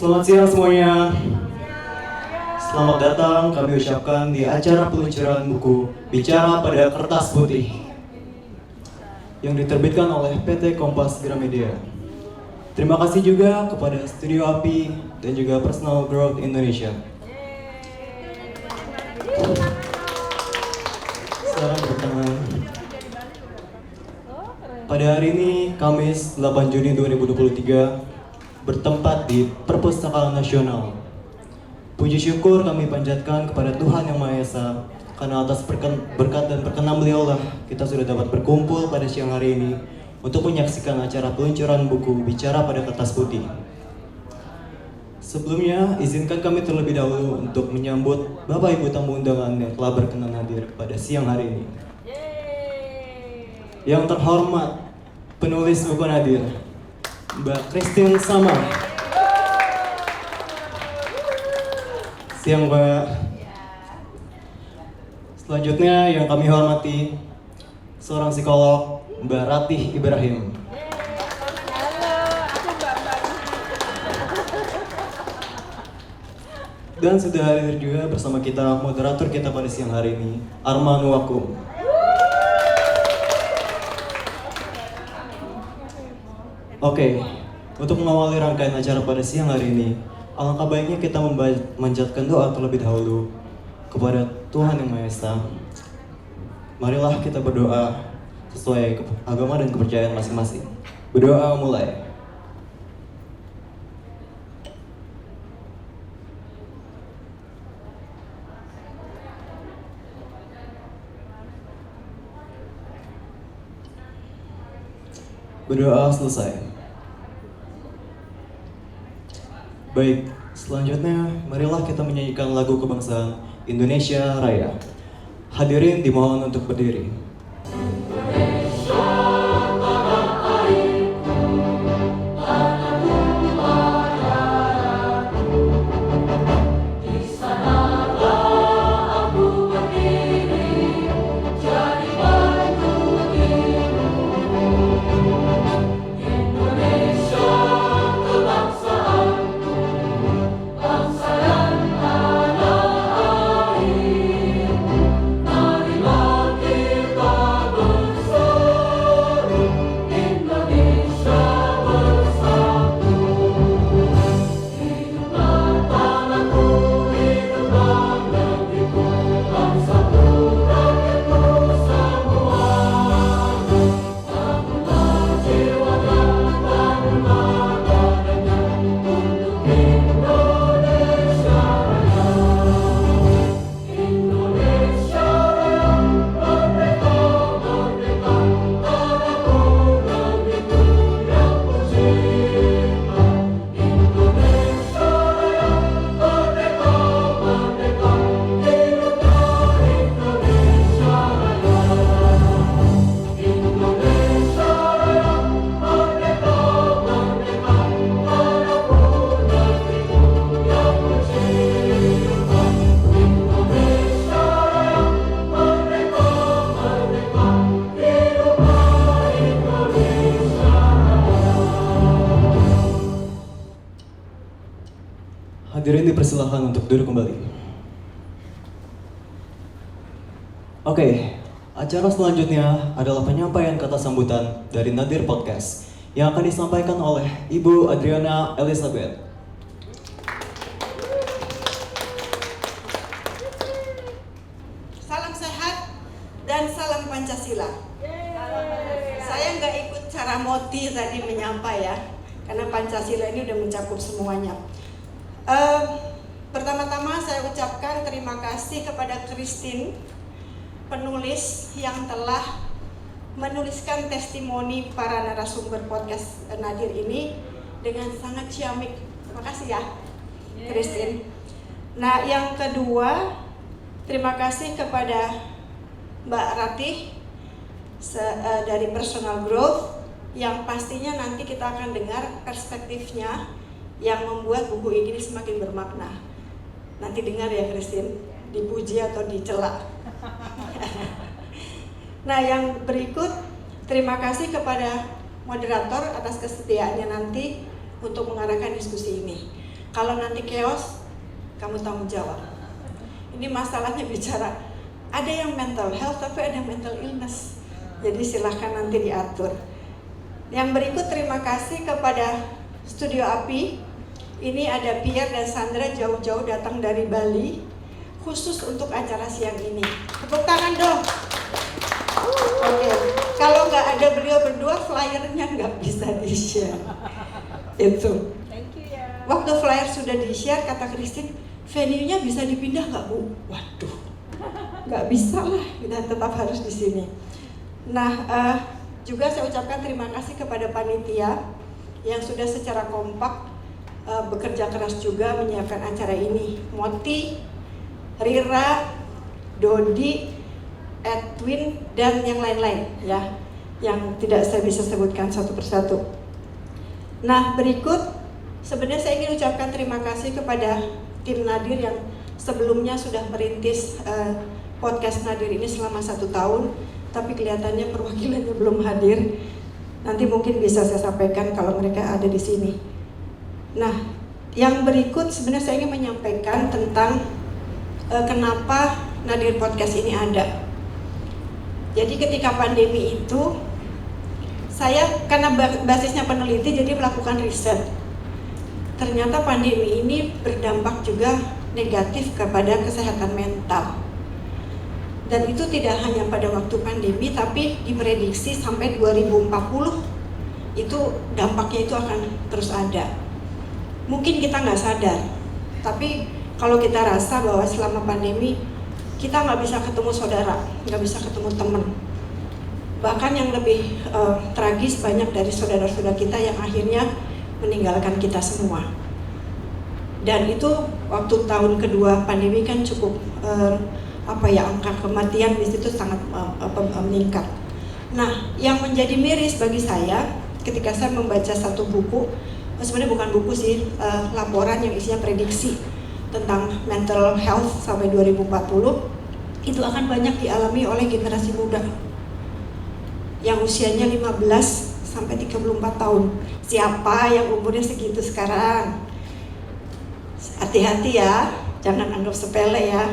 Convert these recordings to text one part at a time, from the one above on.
Selamat siang semuanya. Selamat datang kami ucapkan di acara peluncuran buku Bicara pada Kertas Putih yang diterbitkan oleh PT Kompas Gramedia. Terima kasih juga kepada Studio API dan juga Personal Growth Indonesia. Sekarang bertangan. Pada hari ini, Kamis 8 Juni 2023, bertempat di Perpustakaan Nasional. Puji syukur kami panjatkan kepada Tuhan Yang Maha Esa, karena atas berkat dan perkenan beliau-lah kita sudah dapat berkumpul pada siang hari ini untuk menyaksikan acara peluncuran buku Bicara pada Kertas Putih. Sebelumnya, izinkan kami terlebih dahulu untuk menyambut Bapak Ibu tamu undangan yang telah berkenan hadir pada siang hari ini. Yang terhormat, penulis buku Nadir, Mbak Christine Samar. Siang Mbak. Selanjutnya yang kami hormati, seorang psikolog, Mbak Ratih Ibrahim. Dan sudah hadir juga bersama kita moderator kita pada siang hari ini, Arman Wakum. Oke, untuk mengawali rangkaian acara pada siang hari ini, alangkah baiknya kita memanjatkan doa terlebih dahulu kepada Tuhan Yang Maha Esa. Marilah kita berdoa sesuai agama dan kepercayaan masing-masing. Berdoa mulai. Berdoa selesai. Baik, selanjutnya marilah kita menyanyikan lagu kebangsaan Indonesia Raya. Hadirin dimohon untuk berdiri. Hadirin dipersilahkan untuk duduk kembali. Oke, acara selanjutnya adalah penyampaian kata sambutan dari Nadir Podcast yang akan disampaikan oleh Ibu Adriana Elizabeth. Salam sehat dan salam Pancasila. Saya nggak ikut cara Moti tadi menyampai ya, karena Pancasila ini udah mencakup semuanya. Pertama-tama saya ucapkan terima kasih kepada Christine, penulis yang telah menuliskan testimoni para narasumber podcast Nadir ini dengan sangat ciamik. Terima kasih ya, Christine. Nah, yang kedua, terima kasih kepada Mbak Ratih dari Personal Growth yang pastinya nanti kita akan dengar perspektifnya yang membuat buku ini semakin bermakna. Nanti dengar ya Christine, dipuji atau dicela. Nah, yang berikut, terima kasih kepada moderator atas kesediaannya nanti untuk mengarahkan diskusi ini. Kalau nanti chaos, kamu tanggung jawab. Ini masalahnya bicara, ada yang mental health tapi ada yang mental illness. Jadi silahkan nanti diatur. Yang berikut terima kasih kepada Studio API. Ini ada Pierre dan Sandra jauh-jauh datang dari Bali khusus untuk acara siang ini. Tepuk tangan dong. Oke, kalau nggak ada beliau berdua, flyernya nggak bisa di-share. Itu. Thank you ya. Waktu flyer sudah di-share, kata Christine, venue-nya bisa dipindah nggak Bu? Waduh, nggak bisa lah, kita tetap harus di sini. Nah, juga saya ucapkan terima kasih kepada panitia yang sudah secara kompak bekerja keras juga menyiapkan acara ini. Moti, Rira, Dodi, Edwin, dan yang lain-lain ya, yang tidak saya bisa sebutkan satu persatu. Nah, berikut sebenarnya saya ingin ucapkan terima kasih kepada tim Nadir yang sebelumnya sudah merintis podcast Nadir ini selama 1 tahun, tapi kelihatannya perwakilannya belum hadir. Nanti mungkin bisa saya sampaikan kalau mereka ada di sini. Nah, yang berikut sebenarnya saya ingin menyampaikan tentang kenapa Nadir Podcast ini ada. Jadi ketika pandemi itu, saya karena basisnya peneliti jadi melakukan riset. Ternyata pandemi ini berdampak juga negatif kepada kesehatan mental. Dan itu tidak hanya pada waktu pandemi, tapi diprediksi sampai 2040 itu dampaknya itu akan terus ada. Mungkin kita nggak sadar, tapi kalau kita rasa bahwa selama pandemi kita nggak bisa ketemu saudara, nggak bisa ketemu teman. Bahkan yang lebih tragis, banyak dari saudara-saudara kita yang akhirnya meninggalkan kita semua. Dan itu waktu tahun kedua pandemi kan cukup angka kematian di situ sangat meningkat. Nah, yang menjadi miris bagi saya ketika saya membaca satu buku, sebenarnya bukan buku sih, laporan yang isinya prediksi tentang mental health sampai 2040, itu akan banyak dialami oleh generasi muda yang usianya 15 sampai 34 tahun. Siapa yang umurnya segitu sekarang? Hati-hati ya, jangan anggap sepele ya.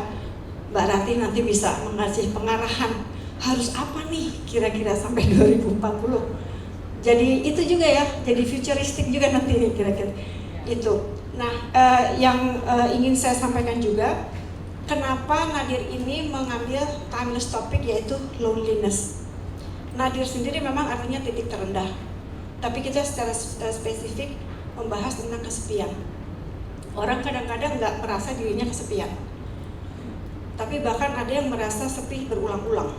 Mbak Rati nanti bisa mengasih pengarahan harus apa nih kira-kira sampai 2040. Jadi itu juga ya, jadi futuristik juga nanti nih kira-kira itu. Nah, yang ingin saya sampaikan juga, kenapa Nadir ini mengambil timeless topik yaitu loneliness. Nadir sendiri memang artinya titik terendah, tapi kita secara spesifik membahas tentang kesepian. Orang kadang-kadang nggak merasa dirinya kesepian, tapi bahkan ada yang merasa sepi berulang-ulang,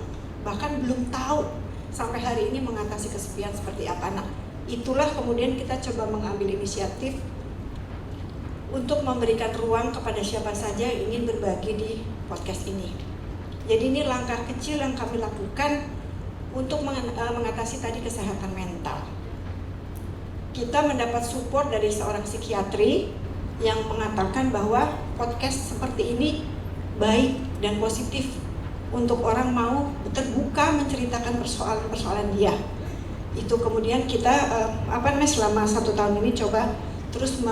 bahkan belum tahu sampai hari ini mengatasi kesepian seperti apa. Nah, itulah kemudian kita coba mengambil inisiatif untuk memberikan ruang kepada siapa saja yang ingin berbagi di podcast ini. Jadi ini langkah kecil yang kami lakukan untuk mengatasi tadi kesehatan mental. Kita mendapat support dari seorang psikiatri yang mengatakan bahwa podcast seperti ini baik dan positif untuk orang mau terbuka menceritakan persoalan-persoalan dia. Itu kemudian kita selama 1 tahun ini coba terus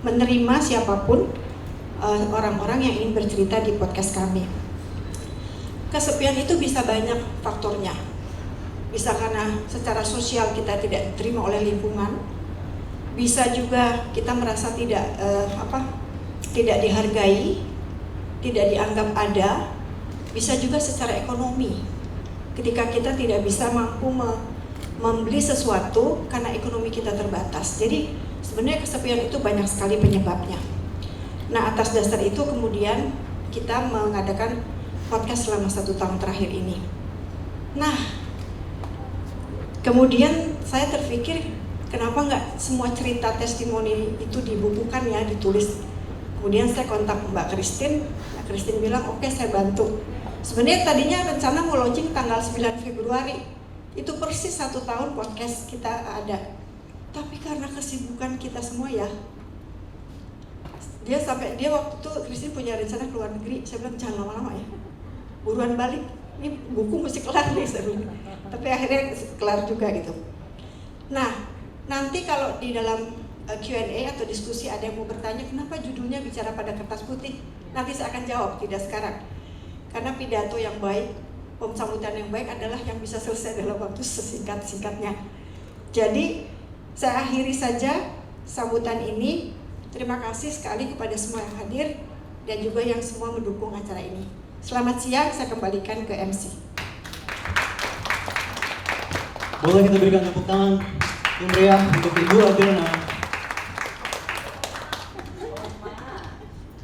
menerima siapapun orang-orang yang ingin bercerita di podcast kami. Kesepian itu bisa banyak faktornya. Bisa karena secara sosial kita tidak diterima oleh lingkungan. Bisa juga kita merasa tidak dihargai, tidak dianggap ada. Bisa juga secara ekonomi, ketika kita tidak bisa mampu membeli sesuatu karena ekonomi kita terbatas. Jadi sebenarnya kesepian itu banyak sekali penyebabnya. Nah, atas dasar itu kemudian kita mengadakan podcast selama 1 tahun terakhir ini. Nah, kemudian saya terpikir kenapa nggak semua cerita testimoni itu dibukukan ya, ditulis. Kemudian saya kontak Mbak Christine. Mbak Christine bilang oke, saya bantu. Sebenarnya tadinya rencana mau launching tanggal 9 Februari. Itu persis 1 tahun podcast kita ada. Tapi karena kesibukan kita semua ya, dia waktu itu Christine punya rencana keluar negeri. Saya bilang jangan lama-lama ya, buruan balik. Ini buku mesti kelar nih saya bilang. Tapi akhirnya kelar juga gitu. Nah, nanti kalau di dalam Q&A atau diskusi, ada yang mau bertanya kenapa judulnya bicara pada kertas putih, nanti saya akan jawab, tidak sekarang. Karena pidato yang baik, sambutan yang baik adalah yang bisa selesai dalam waktu sesingkat-singkatnya. Jadi saya akhiri saja sambutan ini. Terima kasih sekali kepada semua yang hadir dan juga yang semua mendukung acara ini. Selamat siang, saya kembalikan ke MC. Boleh kita berikan tepuk tangan yang meriah untuk Ibu Adriana.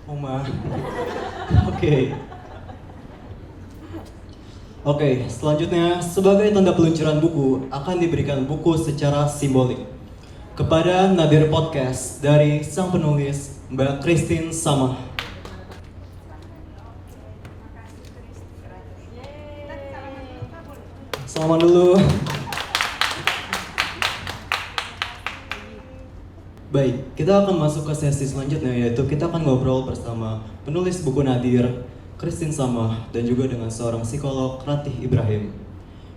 Oma. Oke, selanjutnya sebagai tanda peluncuran buku akan diberikan buku secara simbolik kepada Nadir Podcast dari sang penulis Mbak Christine Samah. Salaman dulu. Baik, kita akan masuk ke sesi selanjutnya, yaitu kita akan ngobrol bersama penulis buku Nadir, Christine Samah, dan juga dengan seorang psikolog, Ratih Ibrahim.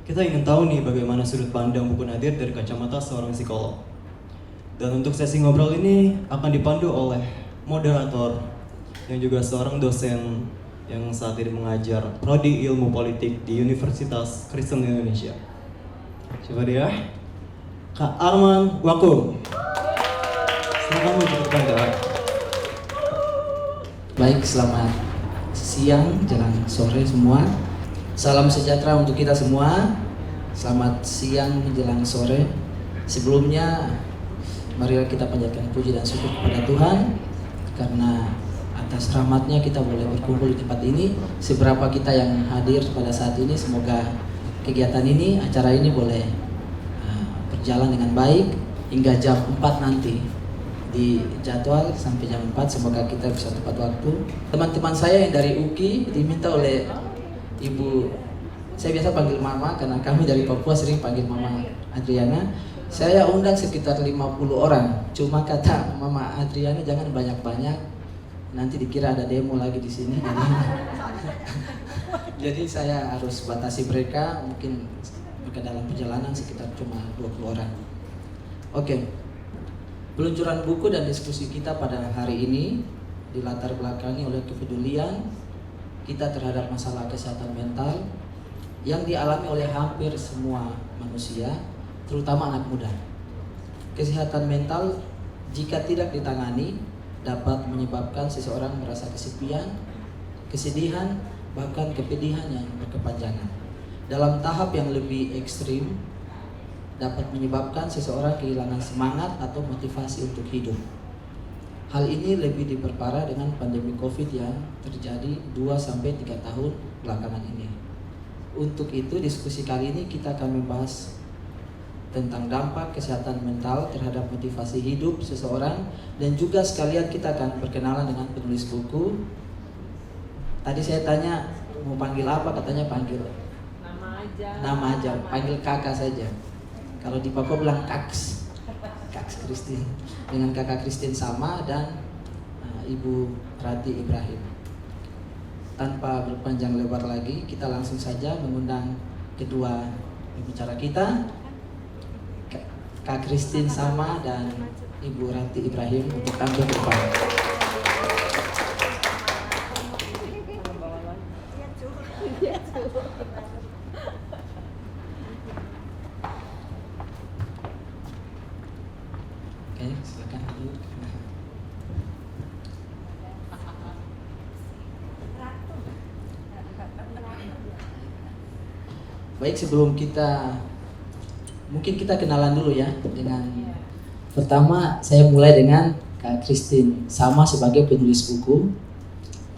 Kita ingin tahu nih bagaimana sudut pandang buku Nadir dari kacamata seorang psikolog. Dan untuk sesi ngobrol ini akan dipandu oleh moderator yang juga seorang dosen yang saat ini mengajar Prodi Ilmu Politik di Universitas Kristen Indonesia. Siapa dia? Kak Arman Wakum. Silakan menunjukkan Kak. Baik, selamat siang, jelang sore semua. Salam sejahtera untuk kita semua. Selamat siang menjelang sore. Sebelumnya, marilah kita panjatkan puji dan syukur kepada Tuhan karena atas rahmat-Nya kita boleh berkumpul di tempat ini. Seberapa kita yang hadir pada saat ini, semoga kegiatan ini, acara ini boleh berjalan dengan baik hingga jam 4 nanti. Di jadwal sampai jam 4, semoga kita bisa tepat waktu. Teman-teman saya yang dari UKI diminta oleh Ibu, saya biasa panggil Mama karena kami dari Papua sering panggil Mama Adriana. Saya undang sekitar 50 orang. Cuma kata Mama Adriana jangan banyak-banyak, nanti dikira ada demo lagi di sini. Jadi saya harus batasi mereka, mungkin mereka dalam perjalanan sekitar cuma 20 orang. Oke. Peluncuran buku dan diskusi kita pada hari ini dilatar belakangi oleh kepedulian kita terhadap masalah kesehatan mental yang dialami oleh hampir semua manusia, terutama anak muda. Kesehatan mental jika tidak ditangani dapat menyebabkan seseorang merasa kesepian, kesedihan, bahkan kepedihan yang berkepanjangan. Dalam tahap yang lebih ekstrim, dapat menyebabkan seseorang kehilangan semangat atau motivasi untuk hidup. Hal ini lebih diperparah dengan pandemi COVID yang terjadi 2-3 tahun belakangan ini. Untuk itu, diskusi kali ini kita akan membahas tentang dampak kesehatan mental terhadap motivasi hidup seseorang, dan juga sekalian kita akan berkenalan dengan penulis buku. Tadi saya tanya mau panggil apa, katanya panggil nama aja, panggil kakak saja. Kalau di Papua bilang Kaks Christine, dengan kakak Christine Samah dan Ibu Ratih Ibrahim. Tanpa berpanjang lebar lagi, kita langsung saja mengundang kedua pembicara kita, Kak Christine Samah dan Ibu Ratih Ibrahim, untuk tampil ke depan. Silakan duduk. Baik, sebelum mungkin kita kenalan dulu ya dengan pertama saya mulai dengan Kak Christine Samah sebagai penulis buku.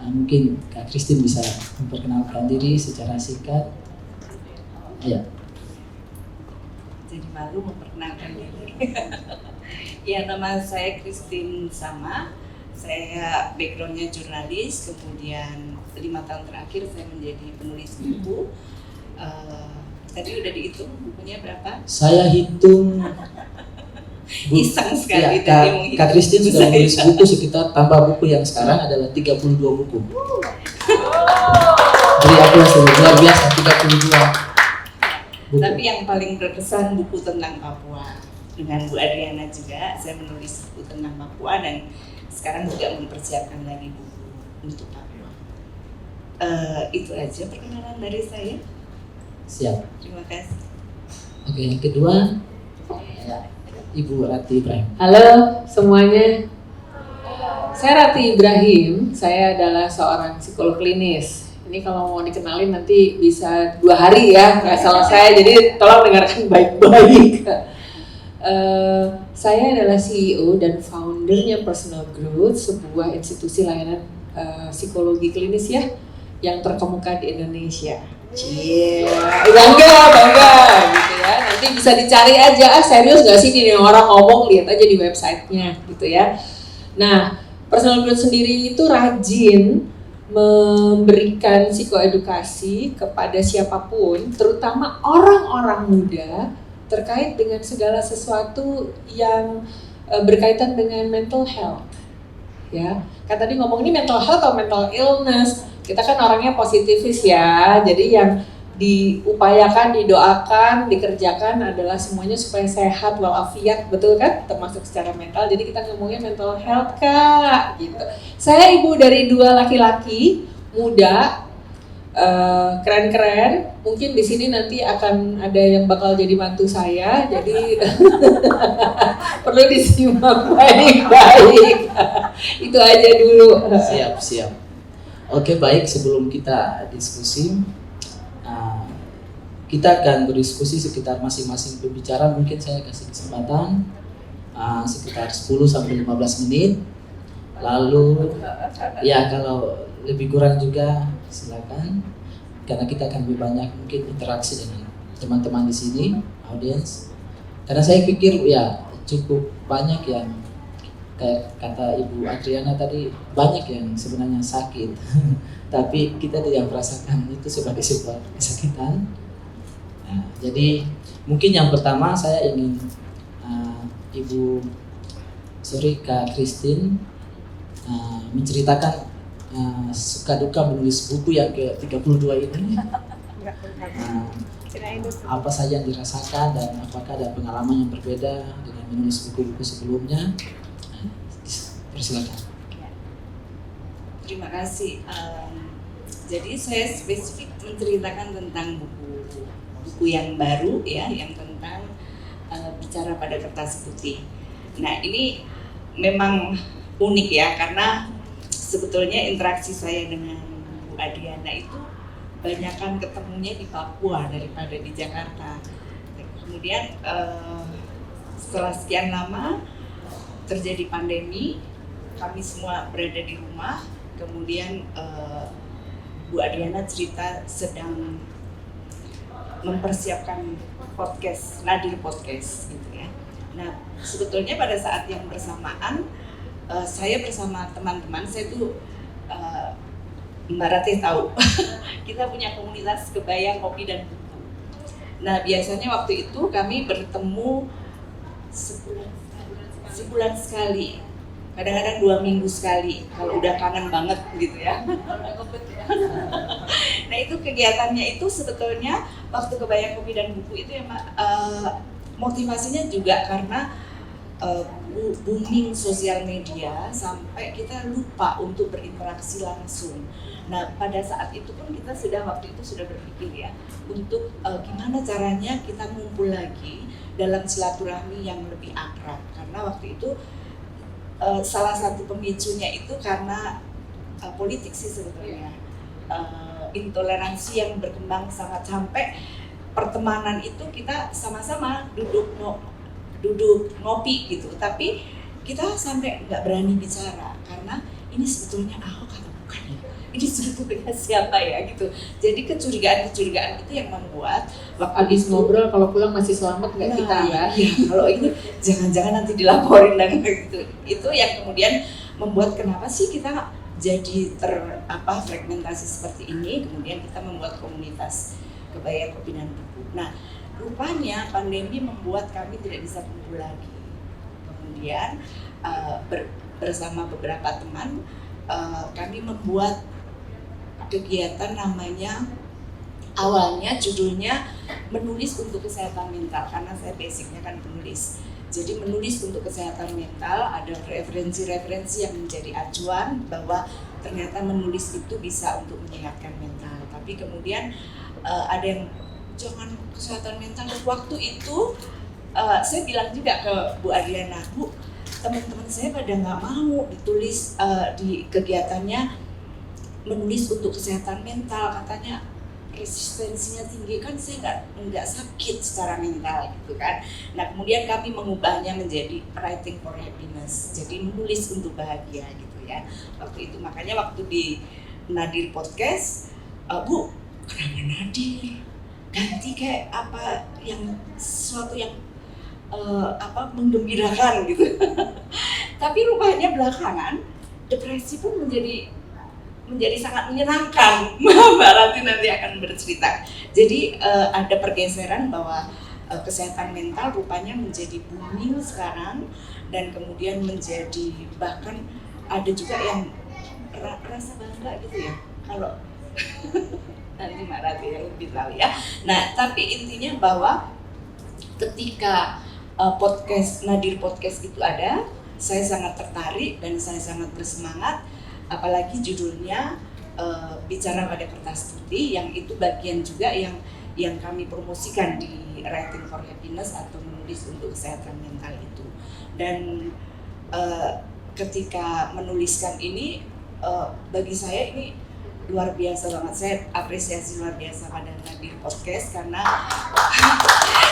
Mungkin Kak Christine bisa memperkenalkan diri secara singkat. Ya. Jadi malu memperkenalkan diri. Ya, nama saya Christine Samah. Saya backgroundnya jurnalis, kemudian 5 tahun terakhir saya menjadi penulis buku. Tadi udah dihitung bukunya berapa? Saya hitung iseng sekali ya, Kak Christine sudah menulis buku sekitar, tambah buku yang sekarang adalah 32 buku. Jadi aku luar biasa 32 buku. Tapi yang paling berkesan buku tentang Papua. dengan Bu Adriana juga, saya menulis buku tentang Papua dan sekarang juga mempersiapkan lagi buku untuk Papua. Itu aja perkenalan dari saya. Siap. Terima kasih. Oke, yang kedua Ibu Rati Ibrahim. Halo semuanya, saya Rati Ibrahim, saya adalah seorang psikolog klinis. Ini kalau mau dikenalin nanti bisa 2 hari ya, nggak selesai, jadi tolong dengarkan baik-baik. Saya adalah CEO dan foundernya Personal Growth, sebuah institusi layanan psikologi klinis ya, yang terkemuka di Indonesia. Bangga gitu ya. Nanti bisa dicari aja, serius gak sih nih orang ngomong, lihat aja di websitenya gitu ya. Nah, Personal Growth sendiri itu rajin memberikan psikoedukasi kepada siapapun, terutama orang-orang muda, terkait dengan segala sesuatu yang berkaitan dengan mental health. Ya, kan tadi ngomong ini mental health atau mental illness. Kita kan orangnya positivis ya, jadi yang diupayakan, didoakan, dikerjakan adalah semuanya supaya sehat walafiat, betul kan? Termasuk secara mental. Jadi kita ngomongnya mental health Kak, gitu. Saya ibu dari 2 laki-laki muda, keren-keren. Mungkin di sini nanti akan ada yang bakal jadi mantu saya, jadi perlu disimak baik-baik. Itu aja dulu. Siap. Oke, baik, sebelum kita diskusi, kita akan berdiskusi sekitar masing-masing pembicara. Mungkin saya kasih kesempatan sekitar 10-15 menit. Lalu ya kalau lebih kurang juga silakan, karena kita akan lebih banyak mungkin interaksi dengan teman-teman di sini, audiens. Karena saya pikir ya cukup banyak yang kayak kata Ibu Adriana tadi, banyak yang sebenarnya sakit tapi kita tidak merasakan itu sebagai sebuah kesakitan. Nah, jadi mungkin yang pertama saya ingin Kak Christine menceritakan suka duka menulis buku yang ke-32 ini. Apa saja yang dirasakan dan apakah ada pengalaman yang berbeda dengan menulis buku-buku sebelumnya? Persilakan. Terima kasih. Jadi saya spesifik menceritakan tentang buku yang baru ya, yang tentang bicara pada kertas putih. Nah ini memang unik ya, karena sebetulnya interaksi saya dengan Bu Adriana itu banyakkan ketemunya di Papua daripada di Jakarta. Kemudian setelah sekian lama terjadi pandemi, kami semua berada di rumah. Kemudian Bu Adriana cerita sedang mempersiapkan podcast, Nadir Podcast gitu ya. Nah sebetulnya pada saat yang bersamaan saya bersama teman-teman, saya tuh Mbak Ratih tahu kita punya komunitas kebaya, kopi dan buku. Nah biasanya waktu itu kami bertemu sebulan sekali, kadang-kadang 2 minggu sekali kalau udah kangen banget gitu ya. Nah itu kegiatannya itu sebetulnya waktu kebaya, kopi dan buku itu ya motivasinya juga karena booming sosial media sampai kita lupa untuk berinteraksi langsung. Nah pada saat itu pun kita waktu itu sudah berpikir ya untuk gimana caranya kita ngumpul lagi dalam silaturahmi yang lebih akrab, karena waktu itu salah satu pemicunya itu karena politik sih sebetulnya, intoleransi yang berkembang sangat sampai pertemanan itu kita sama-sama duduk ngopi gitu, tapi kita sampai nggak berani bicara karena ini sebetulnya Ahok atau bukan ya, ini sebetulnya siapa ya gitu. Jadi kecurigaan itu yang membuat Abis ngobrol kalau pulang masih selamat nggak kita kan? Ya, kalau ini jangan-jangan nanti dilaporin dan gitu. Itu yang kemudian membuat kenapa sih kita jadi fragmentasi seperti ini. Kemudian kita membuat komunitas kebaya, kopi dan buku. Nah rupanya pandemi membuat kami tidak bisa kumpul lagi. Kemudian bersama beberapa teman kami membuat kegiatan namanya awalnya judulnya menulis untuk kesehatan mental karena saya basicnya kan penulis. Jadi menulis untuk kesehatan mental, ada referensi-referensi yang menjadi acuan bahwa ternyata menulis itu bisa untuk menyehatkan mental. Tapi kemudian ada yang jangan kesehatan mental. Waktu itu saya bilang juga ke Bu Adriana, Bu, teman-teman saya pada nggak mau ditulis di kegiatannya menulis untuk kesehatan mental, katanya resistensinya tinggi, kan saya nggak sakit secara mental gitu kan. Nah kemudian kami mengubahnya menjadi writing for happiness, jadi menulis untuk bahagia gitu ya. Waktu itu makanya waktu di Nadir Podcast, Bu kenapa Nadir? Ganti kayak apa yang sesuatu yang menggembirakan gitu. Tapi rupanya belakangan depresi pun menjadi sangat menyenangkan. Mbak Rati nanti akan bercerita. Jadi ada pergeseran bahwa kesehatan mental rupanya menjadi booming sekarang, dan kemudian menjadi bahkan ada juga yang rasa bangga gitu ya kalau nanti Mbak Rati yang lebih tahu ya. Nah tapi intinya bahwa ketika Nadir Podcast itu ada, saya sangat tertarik dan saya sangat bersemangat. Apalagi judulnya bicara pada kertas putih, yang itu bagian juga yang kami promosikan di Writing for Happiness atau menulis untuk kesehatan mental itu. Dan ketika menuliskan ini bagi saya ini luar biasa banget. Saya apresiasi luar biasa pada Nadir Podcast karena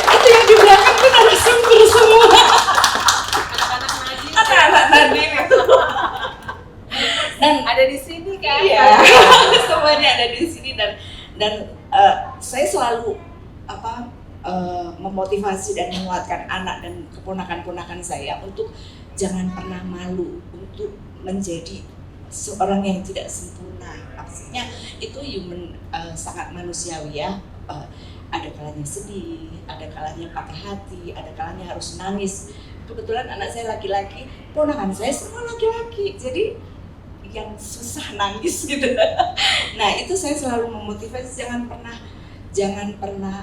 itu yang di belakang kan ada sumber semua anak-anak Nadir itu. Dan Ada di sini kan? iya, semuanya ada di sini, dan saya selalu memotivasi dan menguatkan anak dan keponakan-ponakan saya untuk jangan pernah malu untuk menjadi seorang yang tidak sempurna. Maksudnya itu sangat manusiawi ya. Ada kalanya sedih, ada kalanya patah hati, ada kalanya harus nangis. Kebetulan anak saya laki-laki, ponakan saya semua laki-laki, jadi yang susah nangis gitu. Nah itu saya selalu memotivasi jangan pernah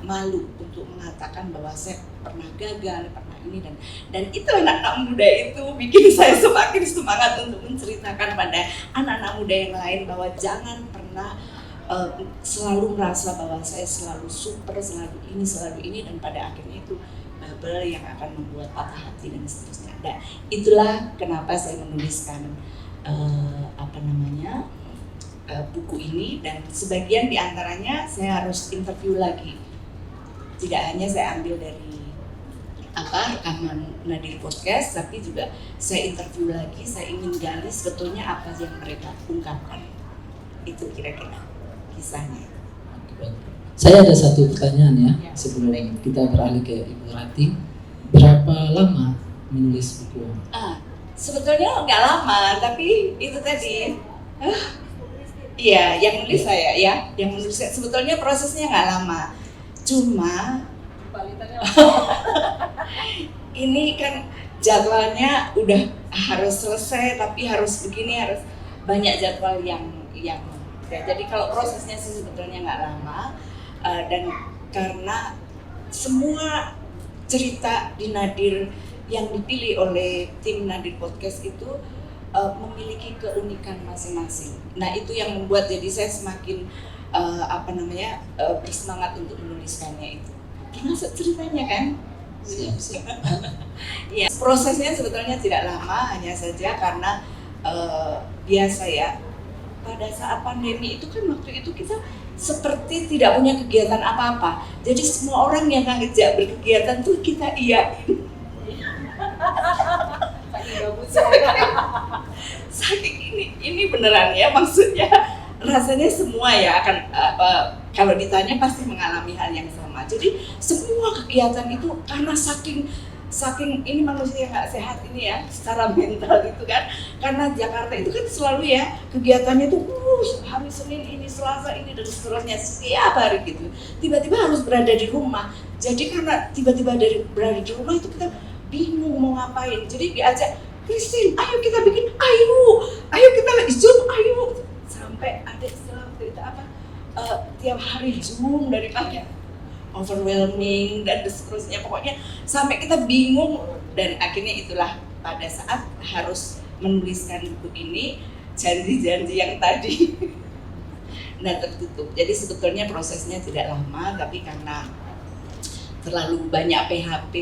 malu untuk mengatakan bahwa saya pernah gagal, pernah ini, dan itu anak-anak muda itu bikin saya semakin semangat untuk menceritakan pada anak-anak muda yang lain bahwa jangan pernah selalu merasa bahwa saya selalu super, selalu ini, dan pada akhirnya itu bubble yang akan membuat patah hati dan seterusnya. Nah itulah kenapa saya menuliskan buku ini, dan sebagian diantaranya saya harus interview lagi. Tidak hanya saya ambil dari rekaman Nadir Podcast, tapi juga saya interview lagi. Saya ingin gali sebetulnya apa yang mereka ungkapkan. Itu kira-kira kisahnya. Saya ada satu pertanyaan ya sebelum kita beralih ke Ibu Rati. Berapa lama menulis buku? Sebetulnya nggak lama, tapi itu tadi. Iya, yang nulis saya ya, yang menulis sebetulnya prosesnya nggak lama. Cuma ini kan jadwalnya udah harus selesai, tapi harus begini, harus banyak jadwal yang ya, jadi kalau prosesnya sih sebetulnya nggak lama, dan karena semua cerita di Nadir yang dipilih oleh tim Nadir Podcast itu memiliki keunikan masing-masing. Nah itu yang membuat jadi saya semakin bersemangat untuk menuliskannya itu. Termasuk ceritanya kan? Siap. Ya, prosesnya sebetulnya tidak lama, hanya saja karena biasa ya. Pada saat pandemi itu kan waktu itu kita seperti tidak punya kegiatan apa-apa. Jadi semua orang yang ngajak berkegiatan tuh kita iyain. Saking ini beneran ya, maksudnya rasanya semua ya akan kalau ditanya pasti mengalami hal yang sama. Jadi semua kegiatan itu karena saking ini manusia nggak sehat ini ya secara mental gitu kan, karena Jakarta itu kan selalu ya kegiatannya itu hari Senin ini, Selasa ini, dan seterusnya setiap hari gitu. Tiba-tiba harus berada di rumah. Jadi karena tiba-tiba berada di rumah itu kita bingung mau ngapain. Jadi diajak, Christine, ayo kita bikin, ayo kita Zoom, ayo. Sampai ada istilah waktu itu tiap hari Zoom daripada overwhelming dan seterusnya, pokoknya sampai kita bingung. Dan akhirnya itulah pada saat harus menuliskan buku ini, janji-janji yang tadi nah tertutup. Jadi sebetulnya prosesnya tidak lama, tapi karena terlalu banyak PHP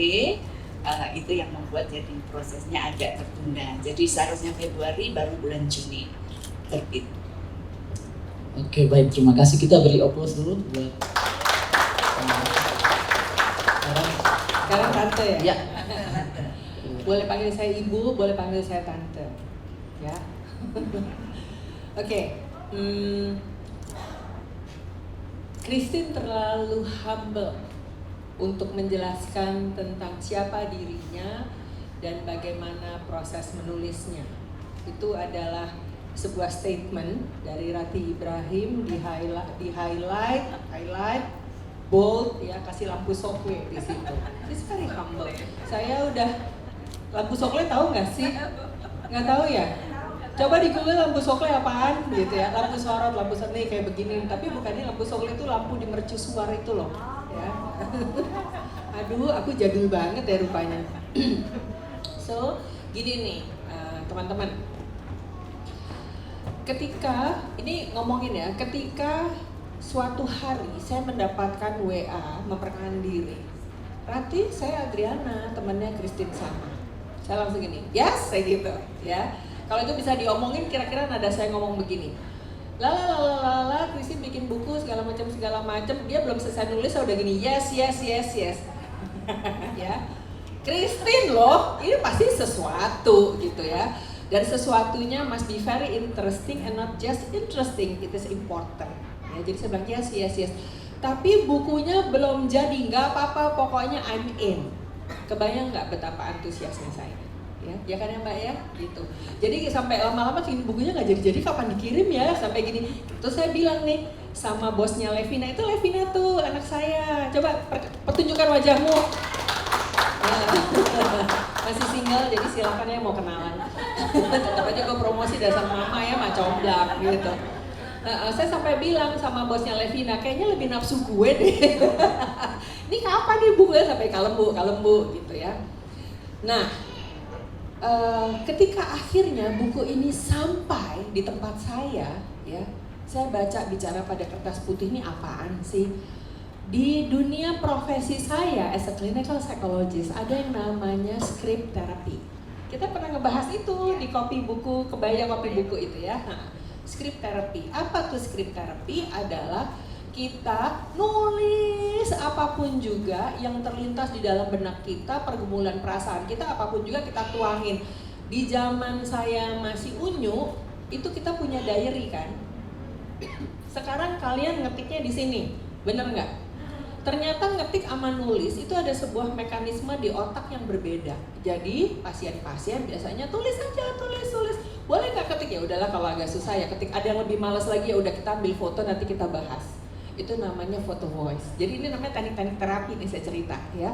itu yang membuat jadi prosesnya agak tertunda. Jadi seharusnya Februari, baru bulan Juni terbit. Oke, baik, terima kasih. Kita beri aplaus dulu buat Sekarang tante ya? ya. Boleh panggil saya ibu, boleh panggil saya tante, ya. Oke, Christine terlalu humble untuk menjelaskan tentang siapa dirinya dan bagaimana proses menulisnya. Itu adalah sebuah statement dari Rati Ibrahim, di highlight, bold, ya, kasih lampu sokwe di situ. It's very humble. Saya udah, lampu sokle tahu nggak sih? Nggak tahu ya? Coba di Google lampu sokle apaan gitu ya. Lampu sorot, lampu seni kayak begini. Tapi bukannya lampu sokle itu lampu di mercusuar itu loh. Ya. Aduh, aku jadul banget ya rupanya. So, gini nih teman-teman. Ketika, ini ngomongin ya, ketika suatu hari saya mendapatkan WA memperkenalkan diri. Rati, saya Adriana, temannya Christine sama. Saya langsung gini, yes, saya gitu, ya. Kalau itu bisa diomongin, kira-kira nada saya ngomong begini. Lala, Christine bikin buku segala macam. Dia belum selesai nulis, saya udah gini, yes. Ya, Christine loh, ini pasti sesuatu gitu ya. Dan sesuatunya must be very interesting and not just interesting, it is important. Ya, jadi saya bilang yes. Tapi bukunya belum jadi, nggak apa-apa, pokoknya I'm in. Kebayang nggak betapa antusiasnya saya? Ya kan ya Mbak ya, gitu. Jadi sampai lama-lama bukunya nggak jadi kapan dikirim ya, sampai gini. Terus saya bilang nih sama bosnya Levina, itu Levina tuh anak saya. Coba pertunjukkan wajahmu. Masih single, jadi silakan ya mau kenalan. Tetap aja gue promosi dasar mama ya, macomblak gitu. Saya sampai bilang sama bosnya Levina, kayaknya lebih nafsu gue deh. Ini kapan nih bukunya, sampai kalem bu gitu ya. Nah, ketika akhirnya buku ini sampai di tempat saya, ya, saya baca bicara pada kertas putih, ini apaan sih? Di dunia profesi saya as a clinical psychologist ada yang namanya script therapy. Kita pernah ngebahas itu di kopi buku, kebaya kopi buku itu ya. Script therapy. Apa tuh script therapy? Adalah kita nulis apapun juga yang terlintas di dalam benak kita, pergumulan perasaan kita, apapun juga kita tuangin. Di zaman saya masih unyu, itu kita punya diary kan. Sekarang kalian ngetiknya di sini, bener nggak? Ternyata ngetik sama nulis itu ada sebuah mekanisme di otak yang berbeda. Jadi pasien-pasien biasanya tulis aja, tulis. Boleh nggak ketik? Ya udahlah, kalau agak susah ya ketik. Ada yang lebih malas lagi, ya udah kita ambil foto, nanti kita bahas. Itu namanya photo voice. Jadi ini namanya teknik-teknik terapi nih saya cerita ya.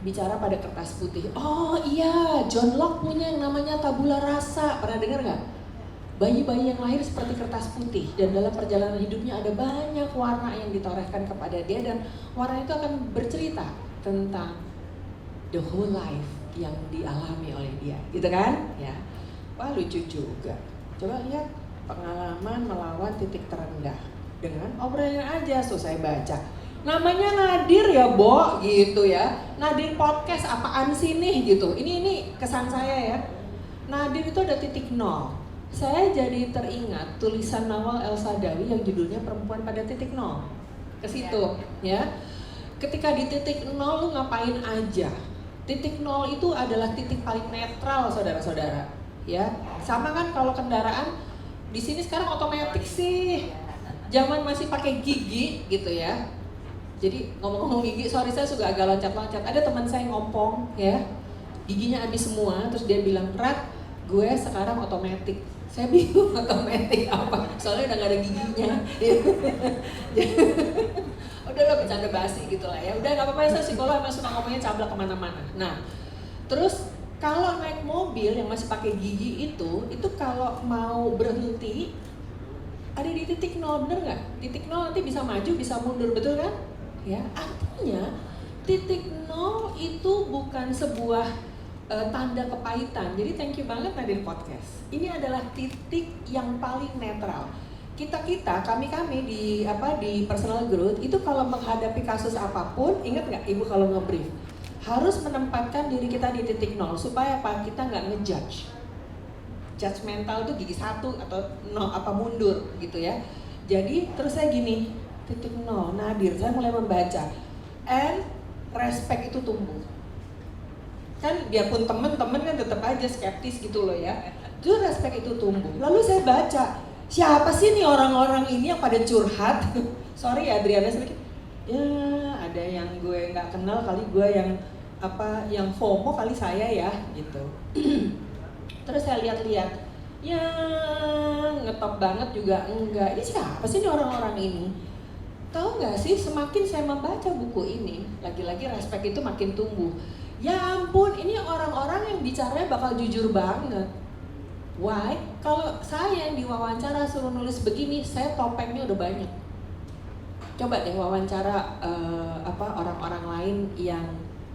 Bicara pada kertas putih. Oh iya, John Locke punya yang namanya tabula rasa. Pernah dengar nggak? Bayi-bayi yang lahir seperti kertas putih, dan dalam perjalanan hidupnya ada banyak warna yang ditorehkan kepada dia, dan warna itu akan bercerita tentang the whole life yang dialami oleh dia, gitu kan? Ya, wah lucu juga. Coba lihat pengalaman melawan titik terendah dengan obrolan aja, selesai baca. Namanya Nadir ya, Bo, gitu ya. Nadir podcast apaan sih nih gitu. Ini kesan saya ya. Nadir itu ada titik nol. Saya jadi teringat tulisan Nawal El Sadawi yang judulnya Perempuan pada Titik Nol. Ke situ ya. Ketika di titik nol lu ngapain aja? Titik nol itu adalah titik paling netral, saudara-saudara. Ya, sama kan kalau kendaraan di sini sekarang otomatis sih. Zaman masih pakai gigi gitu ya. Jadi ngomong-ngomong gigi, sorry saya juga agak loncat-loncat. Ada teman saya ngompong ya, giginya habis semua, terus dia bilang, Rat, gue sekarang otomatis. Saya bingung otomatis apa, soalnya udah gak ada giginya. Udah lah bercanda basi gitu lah ya. Udah gak apa-apa, saya psikolog emang suka ngomongnya cablak kemana-mana. Nah, terus kalau naik mobil yang masih pakai gigi itu kalau mau berhenti ada di titik nol, bener nggak? Titik nol nanti bisa maju, bisa mundur, betul kan? Ya, artinya titik nol itu bukan sebuah tanda kepahitan. Jadi thank you banget Nadir Podcast. Ini adalah titik yang paling netral. Kami di personal growth itu kalau menghadapi kasus apapun, ingat nggak Ibu kalau nge-brief harus menempatkan diri kita di titik nol supaya apa? Kita nggak ngejudge. Judgmental itu gigi satu atau no, mundur gitu ya. Jadi terus saya gini, titik nol, Nadir, saya mulai membaca, and respect itu tumbuh. Kan biarpun teman-teman kan tetap aja skeptis gitu loh ya. Justru respect itu tumbuh. Lalu saya baca, siapa sih nih orang-orang ini yang pada curhat? Sorry ya Adriana sedikit. Ya ada yang gue nggak kenal kali, gue yang FOMO kali saya ya gitu. Terus saya lihat-lihat, ya ngetop banget juga enggak. Ini siapa sih nih orang-orang ini? Tahu nggak sih, semakin saya membaca buku ini, lagi-lagi respect itu makin tumbuh. Ya ampun, ini orang-orang yang bicaranya bakal jujur banget. Why? Kalau saya yang diwawancara suruh nulis begini, saya topengnya udah banyak. Coba deh wawancara orang-orang lain yang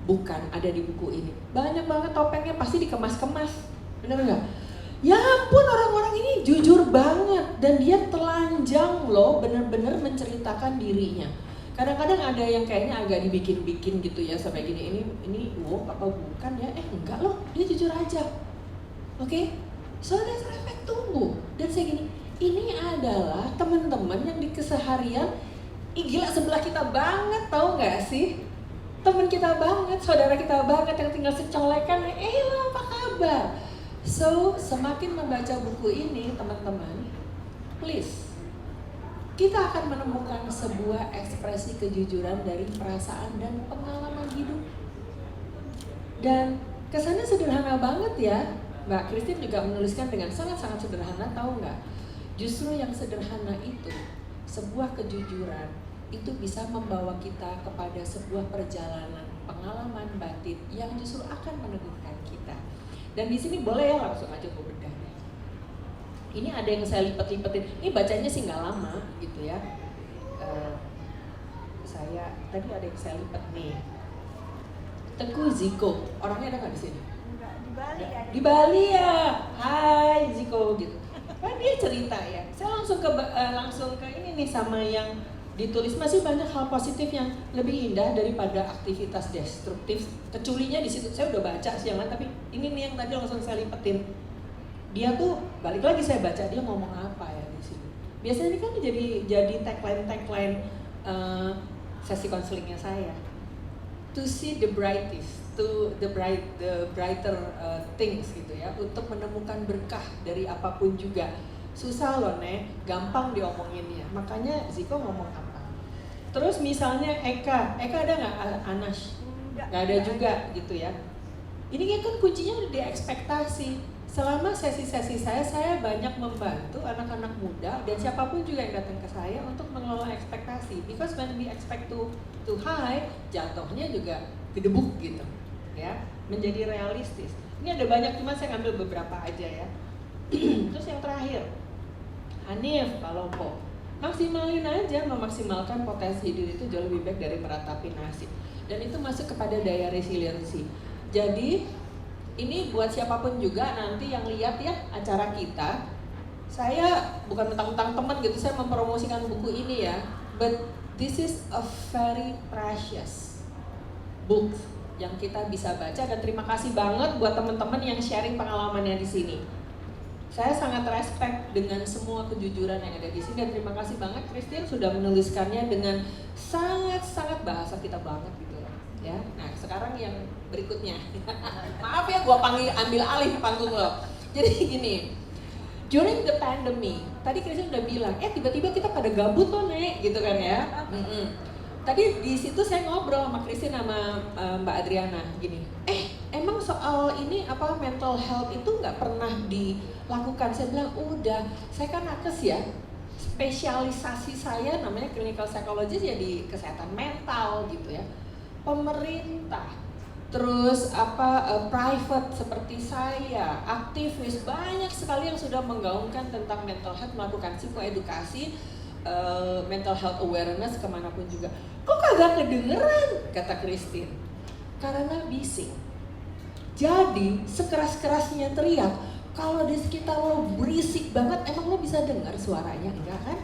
bukan ada di buku ini. Banyak banget topengnya, pasti dikemas-kemas. Bener nggak? Ya ampun, orang-orang ini jujur banget dan dia telanjang loh, bener-bener menceritakan dirinya. Kadang-kadang ada yang kayaknya agak dibikin-bikin gitu ya sampai gini, ini wow apa bukan ya? Enggak loh, dia jujur aja. Oke? So that's respect tumbuh. Dan saya gini, ini adalah teman-teman yang di keseharian, gila sebelah kita banget, tahu nggak sih? Teman kita banget, saudara kita banget yang tinggal secolekan, apa kabar? So, semakin membaca buku ini, teman-teman, please, kita akan menemukan sebuah ekspresi kejujuran dari perasaan dan pengalaman hidup. Dan kesannya sederhana banget ya. Mbak Christine juga menuliskan dengan sangat-sangat sederhana, tahu nggak? Justru yang sederhana itu, sebuah kejujuran, itu bisa membawa kita kepada sebuah perjalanan pengalaman batin yang justru akan meneguhkan kita. Dan di sini boleh ya langsung aja gue bedah. Ini ada yang saya lipet-lipetin. Ini bacanya sih nggak lama gitu ya. Saya tadi ada yang saya lipet nih. Teguh Ziko, orangnya ada nggak di sini? Enggak, di Bali ya. Di Bali ya. Hai Ziko gitu. Kan dia cerita ya. Saya langsung ke ini nih sama yang ditulis, masih banyak hal positif yang lebih indah daripada aktivitas destruktif. Kecualinya di situ saya udah baca siang tapi ini nih yang tadi langsung saya lipetin. Dia tuh balik lagi saya baca dia ngomong apa ya di sini. Biasanya ini kan jadi tagline sesi konselingnya saya. To see the brightest, the brighter things gitu ya, untuk menemukan berkah dari apapun juga. Susah loh gampang diomonginnya. Makanya Ziko ngomong apa? Terus misalnya Eka ada nggak Anas? Nggak ada juga gitu ya. Ini kan kuncinya udah di ekspektasi. Selama sesi-sesi saya banyak membantu anak-anak muda dan siapapun juga yang datang ke saya untuk mengelola ekspektasi. Because when we expect to high, jatuhnya juga gedebuk gitu, ya, menjadi realistis. Ini ada banyak, cuma saya ngambil beberapa aja ya. Terus yang terakhir, Hanif Palopo, maksimalin aja, memaksimalkan potensi diri itu jauh lebih baik dari meratapi nasib. Dan itu masuk kepada daya resiliensi. Jadi ini buat siapapun juga nanti yang lihat ya acara kita, saya bukan mentang-mentang teman gitu, saya mempromosikan buku ini ya, but this is a very precious book yang kita bisa baca. Dan terima kasih banget buat teman-teman yang sharing pengalamannya di sini. Saya sangat respect dengan semua kejujuran yang ada di sini dan terima kasih banget Christine sudah menuliskannya dengan sangat-sangat bahasa kita banget gitu ya. Nah sekarang yang berikutnya, maaf ya gua ambil alih panggung lo. Jadi gini, during the pandemic, tadi Christine udah bilang, tiba-tiba kita pada gabut loh gitu kan ya. Tadi di situ saya ngobrol sama Christine sama Mbak Adriana gini, emang soal ini mental health itu nggak pernah dilakukan? Saya bilang udah, saya kan nakes ya, spesialisasi saya namanya clinical psychologist ya di kesehatan mental gitu ya. Pemerintah terus private seperti saya, aktivis, banyak sekali yang sudah menggaungkan tentang mental health, melakukan psikoedukasi, mental health awareness kemanapun juga. Kok kagak kedengeran, kata Christine? Karena bising. Jadi sekeras-kerasnya teriak, kalau di sekitar lo berisik banget, emang lo bisa dengar suaranya? Enggak kan?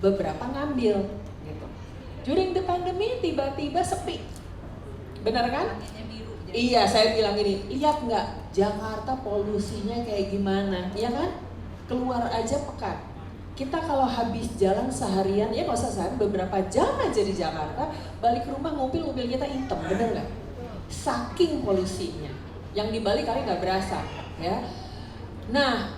Beberapa ngambil gitu. During the pandemic tiba-tiba sepi, benar kan? Iya, saya bilang gini, lihat nggak Jakarta polusinya kayak gimana, ya kan? Keluar aja pekan. Kita kalau habis jalan seharian, ya nggak usah seharian, beberapa jam aja di Jakarta, balik rumah mobil kita hitam, bener nggak? Saking polusinya, yang di Bali kali nggak berasa, ya. Nah,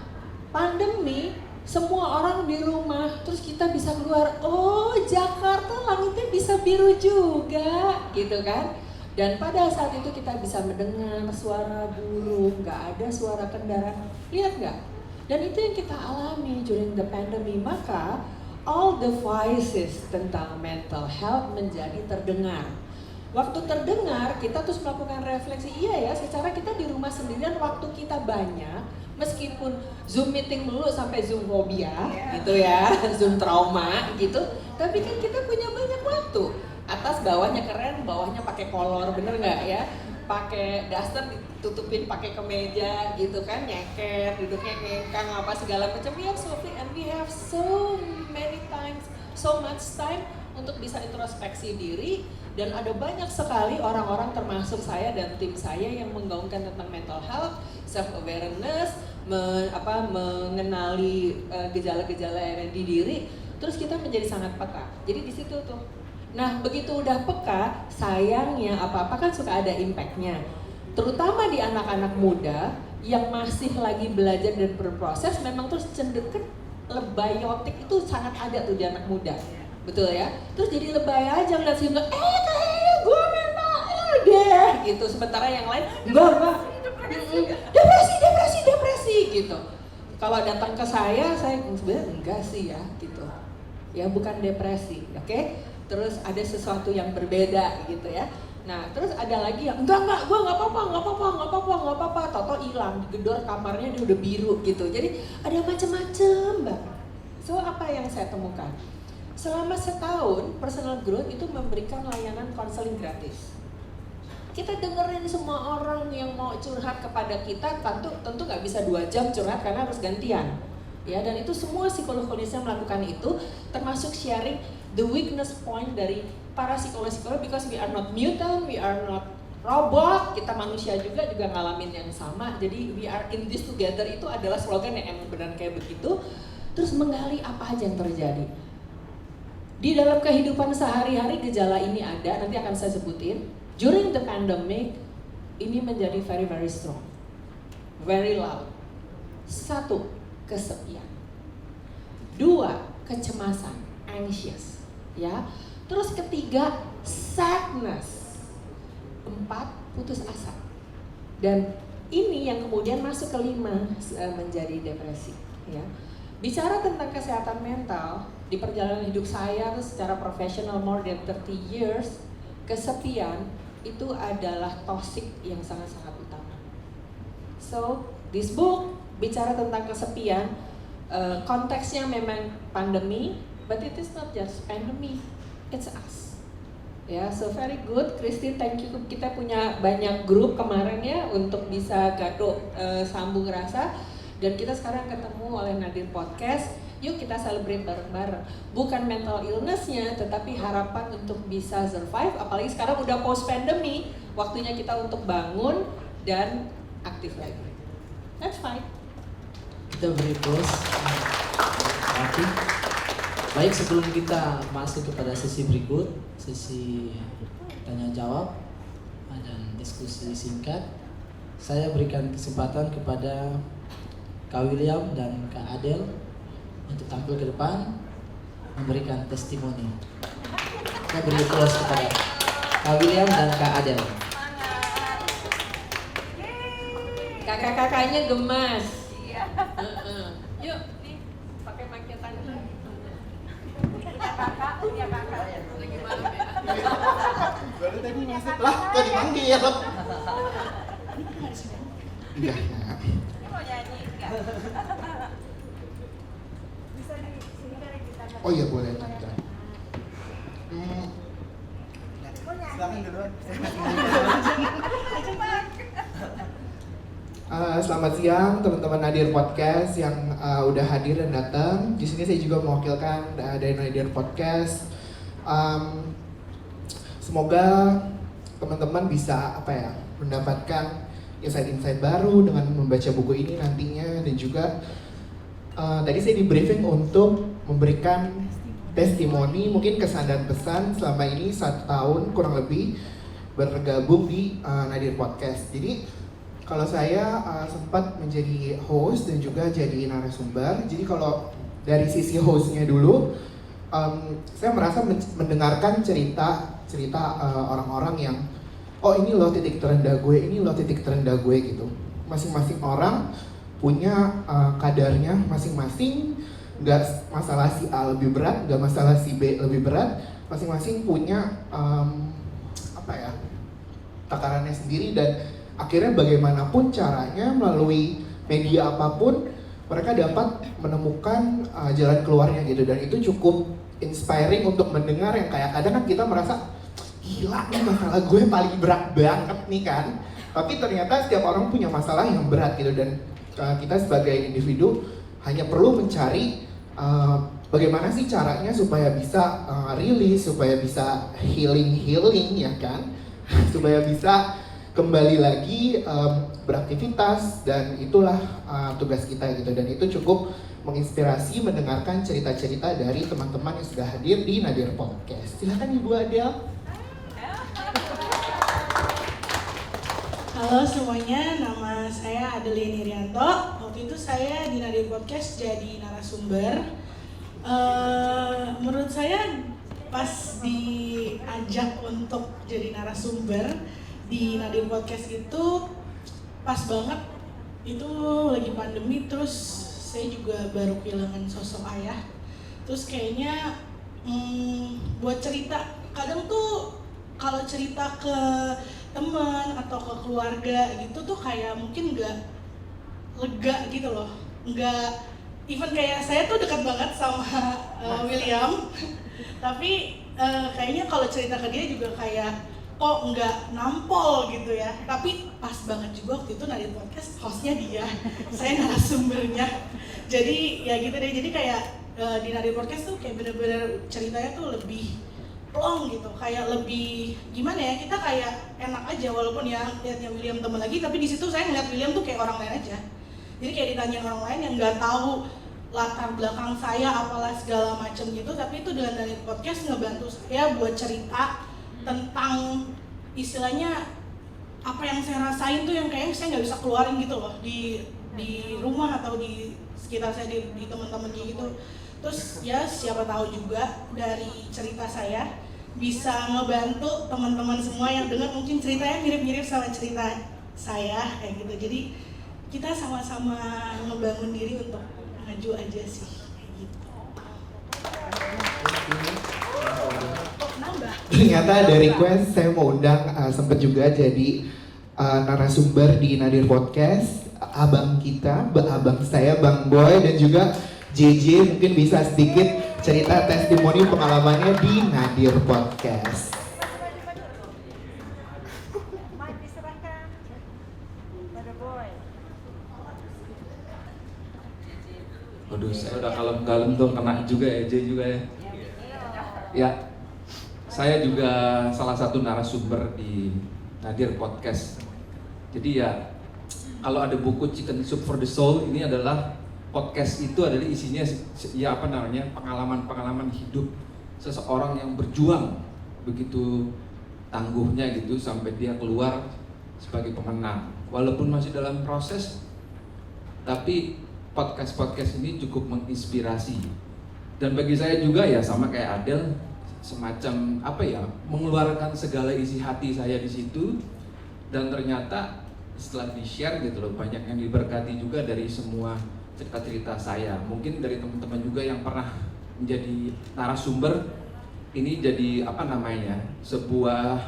pandemi, semua orang di rumah, terus kita bisa keluar, oh Jakarta langitnya bisa biru juga, gitu kan? Dan pada saat itu kita bisa mendengar suara burung, nggak ada suara kendaraan, lihat nggak? Dan itu yang kita alami during the pandemic, maka all the voices tentang mental health menjadi terdengar. Waktu terdengar, kita terus melakukan refleksi, iya ya, secara kita di rumah sendirian, waktu kita banyak, meskipun Zoom meeting dulu sampai Zoom fobia, gitu ya, Zoom trauma gitu, tapi kan kita punya banyak waktu. Atas bawahnya keren, bawahnya pakai kolor, bener nggak ya? Pakai daster ditutupin pakai kemeja gitu kan, nyeker, duduknya ngengkang apa segala macam. We have so free and we have so many times, so much time untuk bisa introspeksi diri, dan ada banyak sekali orang-orang termasuk saya dan tim saya yang menggaungkan tentang mental health, self awareness, mengenali gejala-gejala yang ada di diri, terus kita menjadi sangat peka. Jadi di situ tuh. Nah, begitu udah peka, sayangnya apa-apa kan suka ada impact-nya. Terutama di anak-anak muda yang masih lagi belajar dan berproses, memang terus cenderung lebayotik itu sangat ada tuh di anak muda. Betul ya? Terus jadi lebay aja ngeliat sih, kayaknya gue mental deh gitu. Sementara yang lain, enggak. Depresi gitu. Kalau datang ke saya sebenarnya enggak sih ya gitu. Ya bukan depresi, oke? Terus ada sesuatu yang berbeda gitu ya. Nah terus ada lagi yang enggak, gue nggak apa-apa, toto hilang, digedor kamarnya dia udah biru gitu. Jadi ada macam-macam banget. So apa yang saya temukan? Selama setahun personal growth itu memberikan layanan konseling gratis. Kita dengerin semua orang yang mau curhat kepada kita, tentu nggak bisa 2 jam curhat karena harus gantian. Ya, dan itu semua psikolog klinisnya melakukan itu, termasuk sharing the weakness point dari para psikolog-psikolog, because we are not mutant, we are not robot, kita manusia juga ngalamin yang sama. Jadi we are in this together itu adalah slogan yang emang benar kayak begitu. Terus menggali apa aja yang terjadi di dalam kehidupan sehari-hari. Gejala ini ada, nanti akan saya sebutin. During the pandemic ini menjadi very very strong, very loud. 1, kesepian. 2, kecemasan, anxious, ya. Terus 3, sadness. 4, putus asa. Dan ini yang kemudian masuk ke 5, menjadi depresi, ya. Bicara tentang kesehatan mental di perjalanan hidup saya secara profesional more than 30 years, kesepian itu adalah toxic yang sangat-sangat utama. So, this book bicara tentang kesepian, konteksnya memang pandemi, but it is not just pandemi, it's us. Ya, so very good, Christine, thank you. Kita punya banyak grup kemarin ya untuk bisa gado sambung rasa, dan kita sekarang ketemu oleh Nadir Podcast. Yuk kita celebrate bareng-bareng. Bukan mental illness-nya, tetapi harapan untuk bisa survive. Apalagi sekarang udah post pandemi, waktunya kita untuk bangun dan aktif lagi. Let's fight. Kita beri pause. Baik, sebelum kita masuk kepada sesi berikut, sesi tanya jawab dan diskusi singkat, saya berikan kesempatan kepada Kak William dan Kak Adel untuk tampil ke depan memberikan testimoni. Kita beri applause kepada Kak William dan Kak Adel. Kakak-kakaknya gemas. Yuk, nih pakai maketan. Baru tadi masuk lah, kok dipanggil? Enggak. Oh iya boleh. Silakan duluan. Selamat siang teman-teman Nadir Podcast yang udah hadir dan datang. Di sini saya juga mewakilkan dari Nadir Podcast. Semoga teman-teman bisa mendapatkan insight-insight baru dengan membaca buku ini nantinya, dan juga tadi saya di briefing untuk memberikan testimoni, mungkin kesan dan pesan selama ini 1 tahun kurang lebih bergabung di Nadir Podcast. Jadi kalau saya sempat menjadi host dan juga jadi narasumber. Jadi kalau dari sisi hostnya dulu, saya merasa mendengarkan cerita orang-orang yang ini loh titik terendah gue, ini loh titik terendah gue gitu. Masing-masing orang punya kadarnya masing-masing. Nggak masalah si A lebih berat, nggak masalah si B lebih berat. Masing-masing punya takarannya sendiri, dan akhirnya bagaimanapun caranya melalui media apapun mereka dapat menemukan jalan keluarnya gitu. Dan itu cukup inspiring untuk mendengar, yang kayak kadang kan kita merasa gila nih masalah gue paling berat banget nih kan, tapi ternyata setiap orang punya masalah yang berat gitu. Dan kita sebagai individu hanya perlu mencari bagaimana sih caranya supaya bisa rilis, supaya bisa healing ya kan, supaya bisa kembali lagi beraktivitas, dan itulah tugas kita gitu. Dan itu cukup menginspirasi mendengarkan cerita-cerita dari teman-teman yang sudah hadir di Nadir Podcast. Silakan Ibu Adel. Halo semuanya, nama saya Adeline Irianto. Waktu itu saya di Nadir Podcast jadi narasumber. Menurut saya pas diajak untuk jadi narasumber di Nadir Podcast itu pas banget. Itu lagi pandemi, terus saya juga baru kehilangan sosok ayah. Terus kayaknya buat cerita, kadang tuh kalau cerita ke teman atau ke keluarga gitu tuh kayak mungkin nggak lega gitu loh, nggak even kayak saya tuh dekat banget sama William, tapi kayaknya kalau cerita ke dia juga kayak kok nggak nampol gitu ya. Tapi pas banget juga waktu itu Nadir Podcast hostnya dia, saya narasumbernya, jadi ya gitu deh. Jadi kayak di Nadir Podcast tuh kayak bener-bener ceritanya tuh lebih plong gitu, kayak lebih gimana ya, kita kayak enak aja walaupun ya lihatnya William temen lagi, tapi di situ saya ngeliat William tuh kayak orang lain aja. Jadi kayak ditanyain orang lain yang nggak tahu latar belakang saya apalah segala macam gitu, tapi itu dengan Nadir Podcast ngebantu saya buat cerita tentang istilahnya apa yang saya rasain tuh yang kayaknya saya nggak bisa keluarin gitu loh di rumah atau di sekitar saya, di teman-teman gitu. Terus ya siapa tahu juga dari cerita saya bisa ngebantu teman-teman semua yang dengar, mungkin ceritanya mirip-mirip sama cerita saya kayak gitu. Jadi kita sama-sama ngebangun diri untuk maju aja sih kayak gitu. Ternyata ada request, saya mau undang sempat juga jadi narasumber di Nadir Podcast, abang kita, abang saya, Bang Boy, dan juga JJ mungkin bisa sedikit cerita testimoni pengalamannya di Nadir Podcast. Waduh, saya udah kalem-kalem tuh, kena juga ya, J juga ya. Ya, saya juga salah satu narasumber di Nadir Podcast. Jadi ya, kalau ada buku Chicken Soup for the Soul, ini adalah podcast itu adalah isinya ya pengalaman-pengalaman hidup seseorang yang berjuang begitu tangguhnya gitu sampai dia keluar sebagai pemenang. Walaupun masih dalam proses, tapi podcast ini cukup menginspirasi. Dan bagi saya juga ya sama kayak Adel, semacam mengeluarkan segala isi hati saya di situ. Dan ternyata setelah di-share gitu loh, banyak yang diberkati juga dari semua cerita-cerita saya. Mungkin dari teman-teman juga yang pernah menjadi narasumber ini jadi apa namanya, sebuah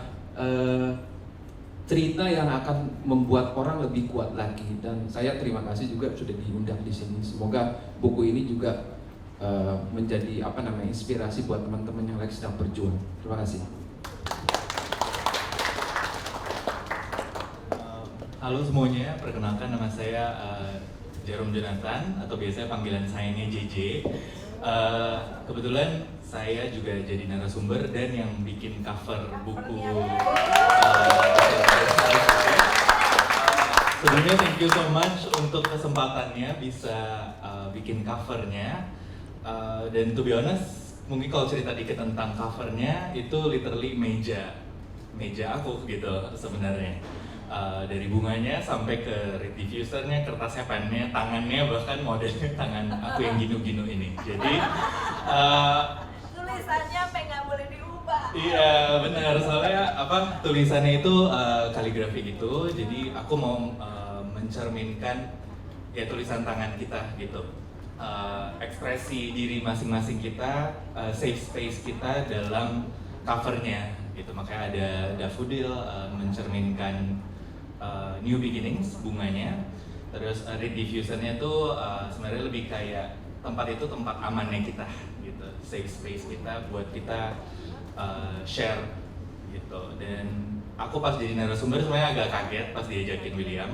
cerita yang akan membuat orang lebih kuat lagi. Dan saya terima kasih juga sudah diundang di sini. Semoga buku ini juga menjadi apa namanya, inspirasi buat teman-teman yang lagi sedang berjuang. Terima kasih. Halo semuanya, perkenalkan nama saya Jerome Jonathan atau biasanya panggilan sayangnya JJ. Kebetulan saya juga jadi narasumber dan yang bikin cover buku. Sebelumnya thank you so much untuk kesempatannya bisa bikin covernya. Dan to be honest, mungkin kalau cerita dikit tentang covernya, itu literally meja aku gitu sebenarnya. Dari bunganya sampai ke read diffusernya, kertasnya, pennya, tangannya, bahkan modelnya tangan aku yang ginu-ginu ini. Jadi tulisannya sampai nggak boleh diubah. iya benar, soalnya apa, tulisannya itu kaligrafi gitu. Jadi aku mau mencerminkan ya tulisan tangan kita gitu. Ekspresi diri masing-masing kita, safe space kita dalam covernya gitu. Makanya ada daffodil mencerminkan new beginnings, bunganya. Terus read diffusernya tuh sebenarnya lebih kayak tempat itu tempat amannya kita gitu, safe space kita buat kita share gitu. Dan aku pas jadi narasumber sebenarnya agak kaget pas diajakin William.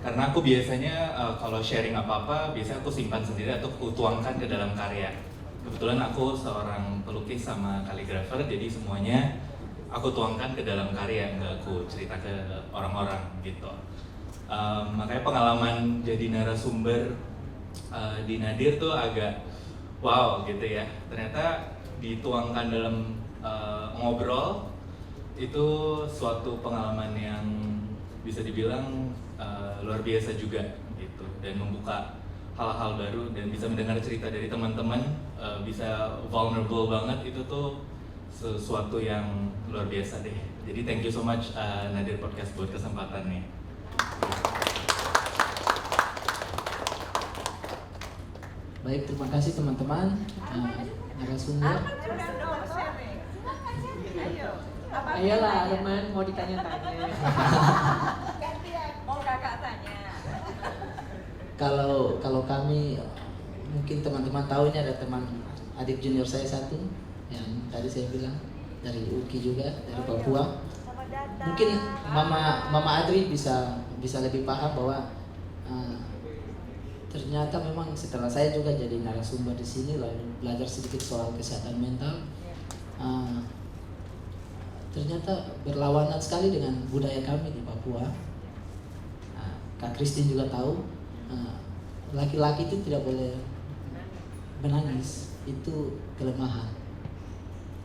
Karena aku biasanya kalau sharing apa-apa biasanya aku simpan sendiri atau aku tuangkan ke dalam karya. Kebetulan aku seorang pelukis sama kaligrafer, jadi semuanya aku tuangkan ke dalam karya, nggak aku cerita ke orang-orang gitu. Makanya pengalaman jadi narasumber di Nadir tuh agak wow gitu ya. Ternyata dituangkan dalam ngobrol itu suatu pengalaman yang bisa dibilang luar biasa juga gitu, dan membuka hal-hal baru dan bisa mendengar cerita dari teman-teman, bisa vulnerable banget, itu tuh sesuatu yang luar biasa deh. Jadi thank you so much Nadir Podcast buat kesempatannya. Baik, terima kasih teman-teman narasumber. Ayolah teman, mau ditanya-tanya. Mau kakak tanya. Kalau kami, mungkin teman-teman tahu ini ada teman adik junior saya satu yang tadi saya bilang dari UKI juga, dari Papua. Mungkin Mama Adri bisa lebih paham bahwa ternyata memang setelah saya juga jadi narasumber di sini lalu belajar sedikit soal kesehatan mental, ternyata berlawanan sekali dengan budaya kami di Papua. Kak Christine juga tahu, laki-laki itu tidak boleh menangis, itu kelemahan.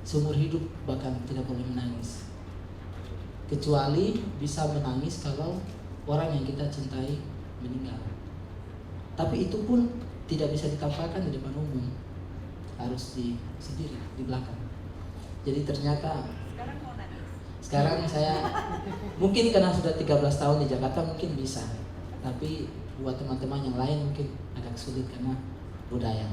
Seumur hidup bahkan tidak boleh menangis, kecuali bisa menangis kalau orang yang kita cintai meninggal. Tapi itu pun tidak bisa ditampilkan di depan umum, harus sendiri di belakang. Jadi ternyata sekarang saya mungkin karena sudah 13 tahun di Jakarta mungkin bisa, tapi buat teman-teman yang lain mungkin agak sulit karena budaya.